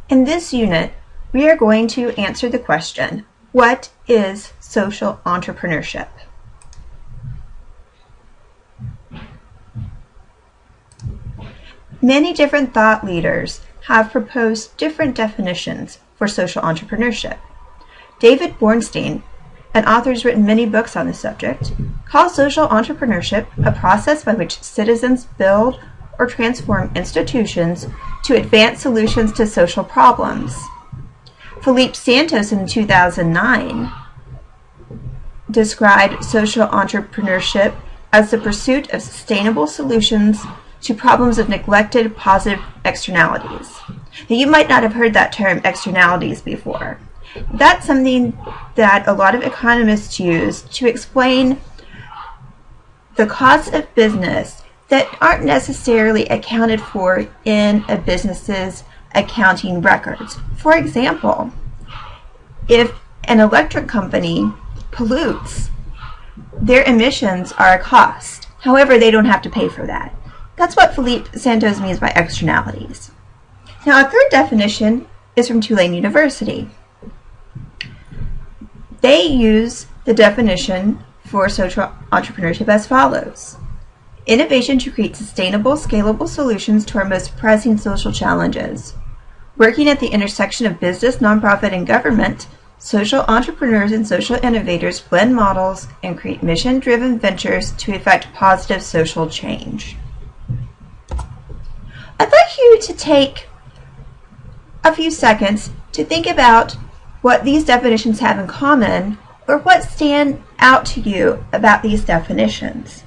In this unit, we are going to answer the question, what is social entrepreneurship? Many different thought leaders have proposed different definitions for social entrepreneurship. David Bornstein, an author who's written many books on the subject, calls social entrepreneurship a process by which citizens build or transform institutions to advance solutions to social problems. Felipe Santos in 2009 described social entrepreneurship as the pursuit of sustainable solutions to problems of neglected positive externalities. Now, you might not have heard that term externalities before. That's something that a lot of economists use to explain the costs of business that aren't necessarily accounted for in a business's accounting records. For example, if an electric company pollutes, their emissions are a cost. However, they don't have to pay for that. That's what Felipe Santos means by externalities. Now, a third definition is from Tulane University. They use the definition for social entrepreneurship as follows: innovation to create sustainable, scalable solutions to our most pressing social challenges. Working at the intersection of business, nonprofit, and government, social entrepreneurs and social innovators blend models and create mission-driven ventures to effect positive social change. I'd like you to take a few seconds to think about what these definitions have in common, or what stand out to you about these definitions.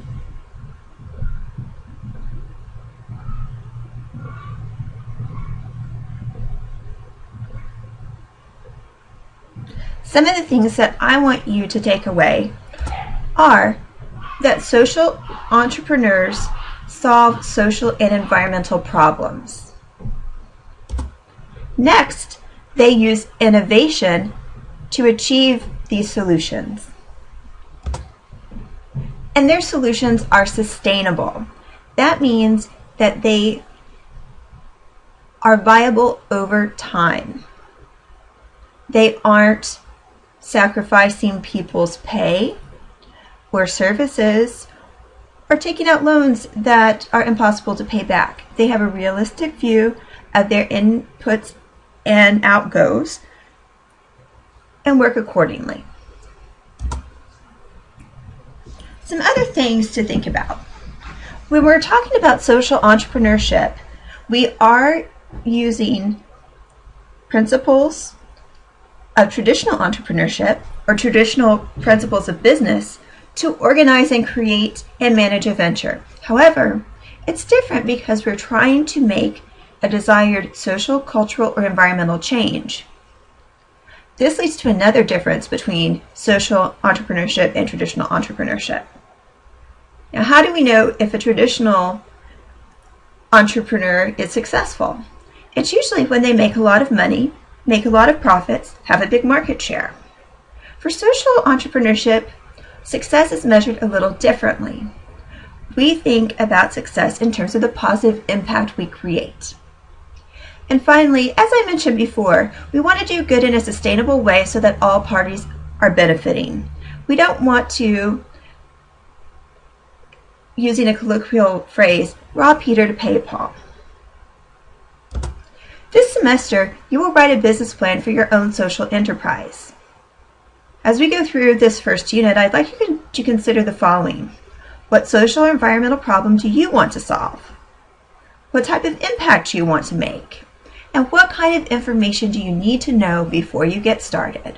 Some of the things that I want you to take away are that social entrepreneurs solve social and environmental problems. Next, they use innovation to achieve these solutions. And their solutions are sustainable. That means that they are viable over time. They aren't sacrificing people's pay or services or taking out loans that are impossible to pay back. They have a realistic view of their inputs and outgoes and work accordingly. Some other things to think about. When we're talking about social entrepreneurship, we are using principles of traditional entrepreneurship or traditional principles of business to organize and create and manage a venture. However, it's different because we're trying to make a desired social, cultural, or environmental change. This leads to another difference between social entrepreneurship and traditional entrepreneurship. Now, how do we know if a traditional entrepreneur is successful? It's usually when they make a lot of money, make a lot of profits, have a big market share. For social entrepreneurship, success is measured a little differently. We think about success in terms of the positive impact we create. And finally, as I mentioned before, we want to do good in a sustainable way so that all parties are benefiting. We don't want to, using a colloquial phrase, rob Peter to pay Paul. This semester, you will write a business plan for your own social enterprise. As we go through this first unit, I'd like you to consider the following. What social or environmental problem do you want to solve? What type of impact do you want to make? And what kind of information do you need to know before you get started?